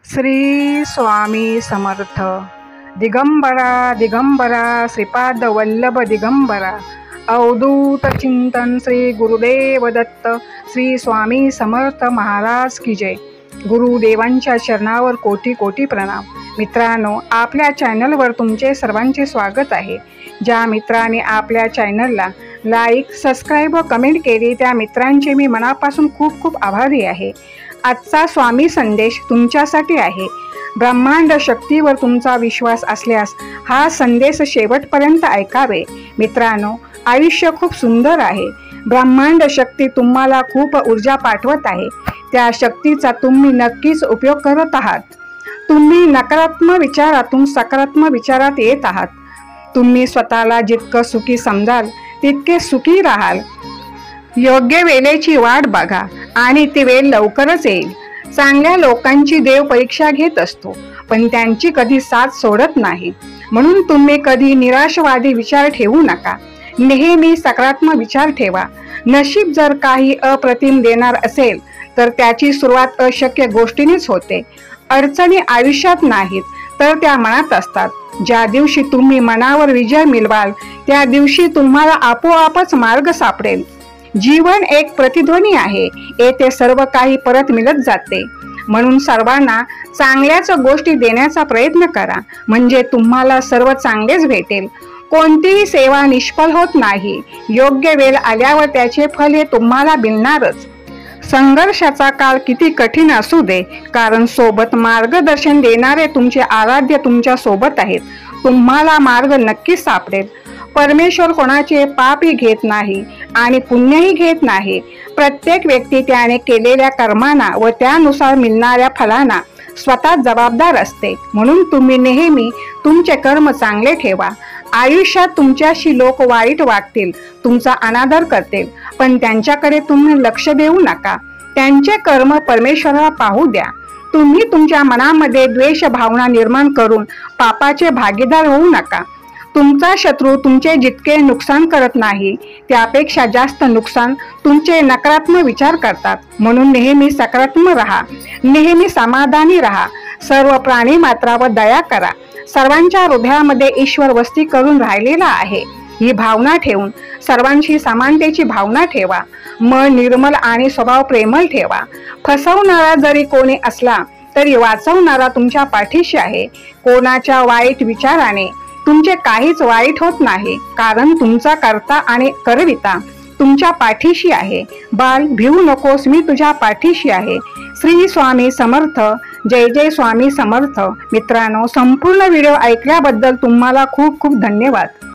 श्री स्वामी समर्थ। दिगंबरा दिगंबरा श्रीपाद वल्लभ दिगंबरा। अवधूत चिंतन श्री गुरुदेव दत्त श्री स्वामी समर्थ महाराज की जय। गुरुदेवांच्या चरणावर कोटी कोटी प्रणाम। मित्रांनो, आपल्या चॅनलवर तुमचे सर्वांचे स्वागत आहे। ज्या मित्रांनी आपल्या चॅनलला लाईक, सबस्क्राईब व कमेंट केली त्या मित्रांचे मी मनापासून खूप खूप आभारी आहे। आजचा स्वामी संदेश तुमच्यासाठी आहे। ब्रह्मांड शक्तीवर तुमचा विश्वास असल्यास हा संदेश शेवटपर्यंत ऐकावे। मित्रांनो, आयुष्य खूप सुंदर आहे। ब्रह्मांड शक्ती तुम्हाला खूप ऊर्जा पाठवत आहे। त्या शक्तीचा तुम्ही नक्कीच उपयोग करत आहात। तुम्ही नकारात्मक विचारातून सकारात्मक विचारात येत आहात। तुम्ही स्वतःला जितकं सुखी समजाल तितके सुखी राहाल। योग्य वेळेची वाट बघा आणि ती वेळ लवकरच येईल। चांगल्या लोकांची देव परीक्षा घेत असतो, पण त्यांची कधी साथ सोडत नाही। म्हणून तुम्ही कधी निराशवादी विचार ठेवू नका, नेहमी सकारात्मक विचार ठेवा। नशीब जर काही अप्रतिम देणार असेल तर त्याची सुरुवात अशक्य गोष्टीनेच होते। अडचणी आयुष्यात नाहीत तर त्या मनात असतात। ज्या दिवशी तुम्ही मनावर विजय मिळवाल त्या दिवशी तुम्हाला आपोआपच मार्ग सापडेल। जीवन एक प्रतिध्वनी आहे, येथे सर्व काही परत मिळत जाते। म्हणून सर्वांना चांगल्याच गोष्टी देण्याचा प्रयत्न करा, म्हणजे तुम्हाला सर्व चांगलेच भेटेल। कोणतीही सेवा निष्फळ होत नाही। योग्य वेळ आल्यावर त्याचे फल हे तुम्हाला मिळणारच। संघर्षाचा काळ किती कठीण असू दे, कारण सोबत मार्गदर्शन देणारे तुमचे आराध्य तुमच्या सोबत आहेत। तुम्हाला मार्ग नक्कीच सापडेल। परमेश्वर कोणाचे पापही घेत नाही आणि पुण्यही घेत नाही। प्रत्येक व्यक्ती त्याने केलेल्या कर्मांना व त्यानुसार मिळणाऱ्या फलांना स्वतः जबाबदार असते। म्हणून तुम्ही नेहमी तुमचे कर्म चांगले ठेवा। आयुष्यात तुमच्याशी लोक वाईट वागतील, तुमचा अनादर करतील, पण त्यांच्याकडे तुम्ही लक्ष देऊ नका। त्यांचे कर्म परमेश्वराला पाहू द्या। तुम्ही तुमच्या मनामध्ये द्वेष भावना निर्माण करून पापाचे भागीदार होऊ नका। तुमचा शत्रू तुमचे जितके नुकसान करत नाही त्यापेक्षा जास्त नुकसान तुमचे नकारात्मक विचार करतात। म्हणून नेहमी सकारात्मक राहा, नेहमी समाधानी राहा। सर्व प्राणी मात्रावर दया करा। सर्वांच्या हृदयामध्ये ईश्वर वस्ती करून राहिलेला आहे, ही भावना ठेवून सर्वांशी समानतेची भावना ठेवा। मन निर्मल आणि स्वभाव प्रेमळ ठेवा। फसवणारा जरी कोणी असला तरी वाचवणारा तुमच्या पाठीशी आहे। कोणाच्या वाईट विचाराने तुमचे काहीच वाईट होत नाही, कारण तुमचा कर्ता आणि करविता तुमच्या पाठीशी आहे। बाल, भिवू नकोस, मी तुझ्या पाठीशी आहे। श्री स्वामी समर्थ। जय जय स्वामी समर्थ। मित्रांनो, संपूर्ण व्हिडिओ ऐकल्याबद्दल तुम्हाला खूप खूप धन्यवाद।